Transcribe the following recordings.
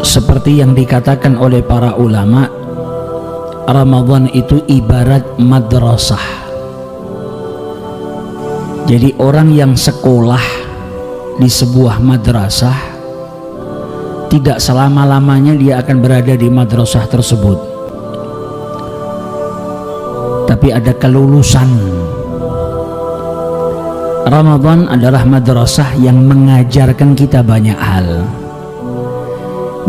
Seperti yang dikatakan oleh para ulama, Ramadan itu ibarat madrasah. Jadi orang yang sekolah di sebuah madrasah, tidak selama-lamanya dia akan berada di madrasah tersebut, tapi ada kelulusan. Ramadan adalah madrasah yang mengajarkan kita banyak hal,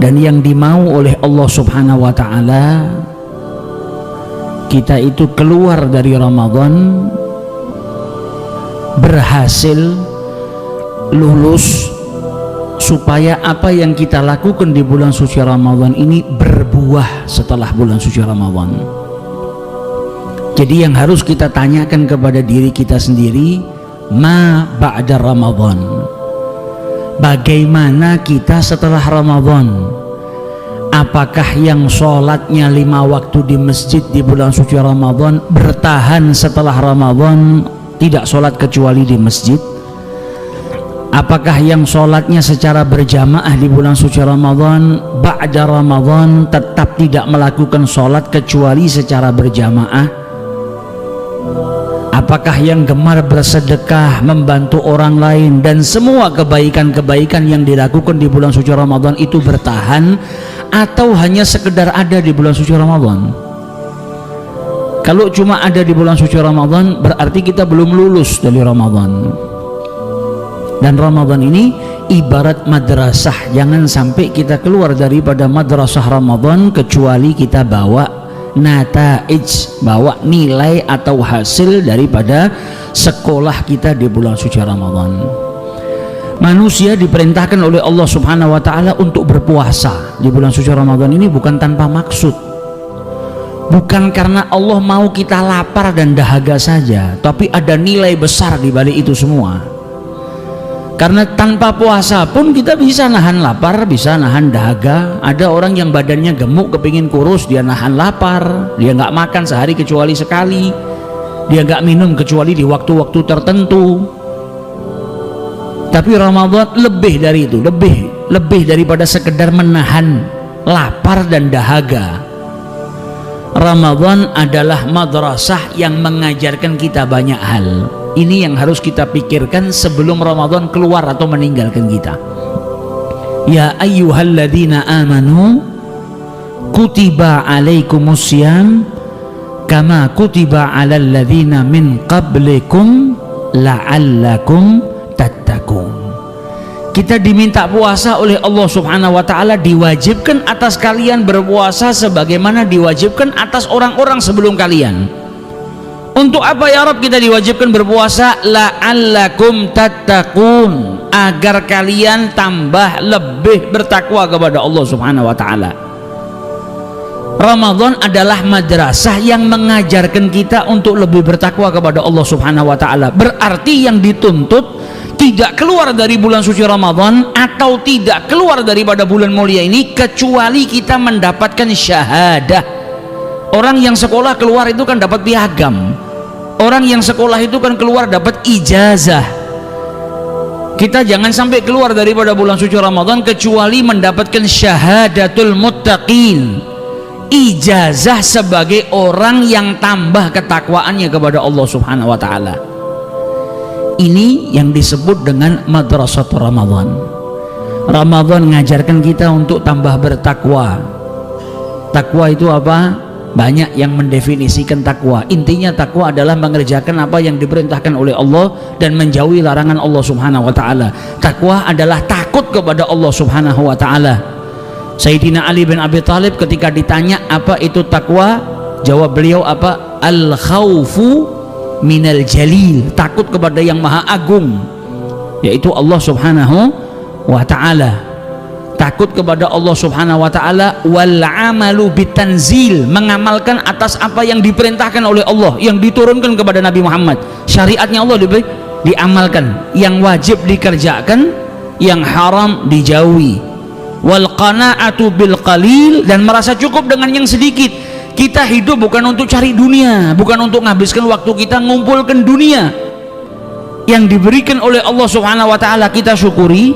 dan yang dimau oleh Allah Subhanahu wa ta'ala, kita itu keluar dari Ramadan berhasil lulus, supaya apa yang kita lakukan di bulan suci Ramadan ini berbuah setelah bulan suci Ramadan. Jadi yang harus kita tanyakan kepada diri kita sendiri, ma ba'da Ramadan, bagaimana kita setelah Ramadan? Apakah yang sholatnya 5 waktu di masjid di bulan suci Ramadan bertahan setelah Ramadan tidak sholat kecuali di masjid? Apakah yang sholatnya secara berjamaah di bulan suci Ramadan ba'da Ramadan tetap tidak melakukan sholat kecuali secara berjamaah? Apakah yang gemar bersedekah, membantu orang lain, dan semua kebaikan-kebaikan yang dilakukan di bulan suci Ramadan itu bertahan, atau hanya sekedar ada di bulan suci Ramadan? Kalau cuma ada di bulan suci Ramadan, berarti kita belum lulus dari Ramadan. Dan Ramadan ini ibarat madrasah. Jangan sampai kita keluar daripada madrasah Ramadan kecuali kita bawa nataij, bawa nilai atau hasil daripada sekolah kita di bulan suci Ramadan. Manusia diperintahkan oleh Allah Subhanahu wa ta'ala untuk berpuasa di bulan suci Ramadan ini bukan tanpa maksud, bukan karena Allah mau kita lapar dan dahaga saja, tapi ada nilai besar di balik itu semua. Karena tanpa puasa pun kita bisa nahan lapar, bisa nahan dahaga. Ada orang yang badannya gemuk, kepingin kurus, dia nahan lapar, dia nggak makan sehari kecuali sekali, dia nggak minum kecuali di waktu-waktu tertentu. Tapi Ramadan lebih dari itu, lebih daripada sekedar menahan lapar dan dahaga. Ramadan adalah madrasah yang mengajarkan kita banyak hal. Ini yang harus kita pikirkan sebelum Ramadan keluar atau meninggalkan kita. Ya ayyuhalladzina amanu kutiba alaikumussyam kama kutiba alal ladzina min qablikum la'allakum tattaqun. Kita diminta puasa oleh Allah Subhanahu wa ta'ala, diwajibkan atas kalian berpuasa sebagaimana diwajibkan atas orang-orang sebelum kalian. Untuk apa ya Rabb kita diwajibkan berpuasa? La'allakum tattaqun, agar kalian tambah lebih bertakwa kepada Allah Subhanahu wa ta'ala. Ramadan adalah madrasah yang mengajarkan kita untuk lebih bertakwa kepada Allah Subhanahu wa ta'ala. Berarti yang dituntut tidak keluar dari bulan suci Ramadan atau tidak keluar daripada bulan mulia ini kecuali kita mendapatkan syahadah. Orang yang sekolah keluar itu kan dapat piagam, orang yang sekolah itu kan keluar dapat ijazah. Kita jangan sampai keluar daripada bulan suci Ramadan kecuali mendapatkan syahadatul muttaqin, ijazah sebagai orang yang tambah ketakwaannya kepada Allah Subhanahu wa ta'ala. Ini yang disebut dengan madrasah Ramadan. Ramadan mengajarkan kita untuk tambah bertakwa. Takwa itu apa? Banyak yang mendefinisikan takwa. Intinya takwa adalah mengerjakan apa yang diperintahkan oleh Allah dan menjauhi larangan Allah Subhanahu wa ta'ala. Takwa adalah takut kepada Allah Subhanahu wa ta'ala. Sayyidina Ali bin Abi Thalib ketika ditanya apa itu takwa, jawab beliau apa? Al khaufu minal jalil, takut kepada yang maha agung, yaitu Allah Subhanahu wa ta'ala. Takut kepada Allah Subhanahu wa ta'ala. Wal amalu bitanzil, mengamalkan atas apa yang diperintahkan oleh Allah, yang diturunkan kepada Nabi Muhammad. Syariatnya Allah diamalkan, yang wajib dikerjakan, yang haram dijauhi. Wal qana'atu bil qalil, dan merasa cukup dengan yang sedikit. Kita hidup bukan untuk cari dunia, bukan untuk menghabiskan waktu kita mengumpulkan dunia. Yang diberikan oleh Allah Subhanahu wa ta'ala kita syukuri,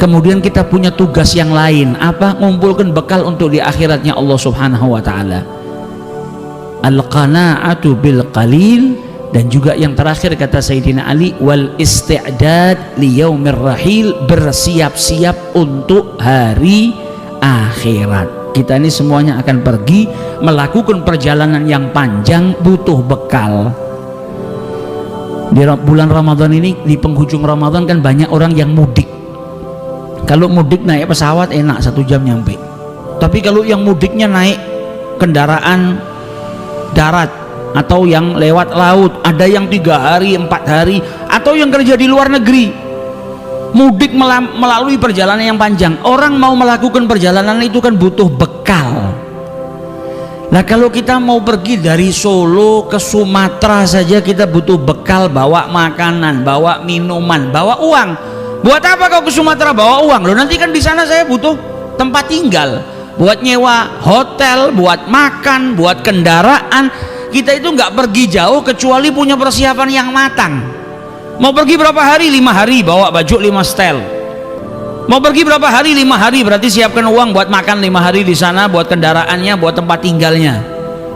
kemudian kita punya tugas yang lain, apa? Ngumpulkan bekal untuk di akhiratnya Allah Subhanahu wa taala. Al-qana'atu bil qalil, dan juga yang terakhir kata Sayyidina Ali, wal isti'dad li yaumir rahil, bersiap-siap untuk hari akhirat. Kita ini semuanya akan pergi melakukan perjalanan yang panjang, butuh bekal. Di bulan Ramadan ini, di penghujung Ramadan kan banyak orang yang mudik. Kalau mudik naik pesawat enak 1 jam nyampe, tapi kalau yang mudiknya naik kendaraan darat atau yang lewat laut, ada yang 3 hari 4 hari, atau yang kerja di luar negeri, mudik melalui perjalanan yang panjang. Orang mau melakukan perjalanan itu kan butuh bekal. Nah kalau kita mau pergi dari Solo ke Sumatera saja kita butuh bekal, bawa makanan, bawa minuman, bawa uang. Buat apa kau ke Sumatera bawa uang? Loh nanti kan di sana saya butuh tempat tinggal, buat nyewa hotel, buat makan, buat kendaraan. Kita itu nggak pergi jauh kecuali punya persiapan yang matang. Mau pergi berapa hari? 5 hari, bawa baju 5 setel. Mau pergi berapa hari? 5 hari, berarti siapkan uang buat makan 5 hari di sana, buat kendaraannya, buat tempat tinggalnya.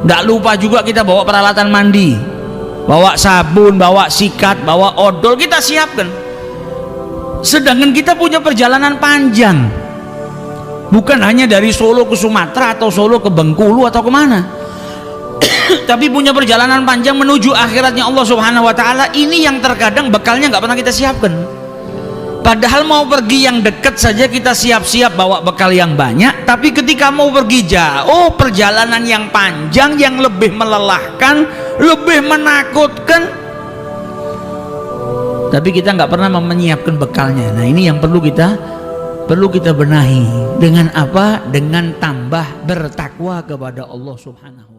Nggak lupa juga kita bawa peralatan mandi, bawa sabun, bawa sikat, bawa odol, kita siapkan. Sedangkan kita punya perjalanan panjang, bukan hanya dari Solo ke Sumatera atau Solo ke Bengkulu atau kemana, tapi punya perjalanan panjang menuju akhiratnya Allah Subhanahu wa taala. Ini yang terkadang bekalnya nggak pernah kita siapkan. Padahal mau pergi yang dekat saja kita siap-siap bawa bekal yang banyak, tapi ketika mau pergi jauh, perjalanan yang panjang, yang lebih melelahkan, lebih menakutkan, tapi kita nggak pernah menyiapkan bekalnya. Nah ini yang perlu kita benahi. Dengan apa? Dengan tambah bertakwa kepada Allah Subhanahu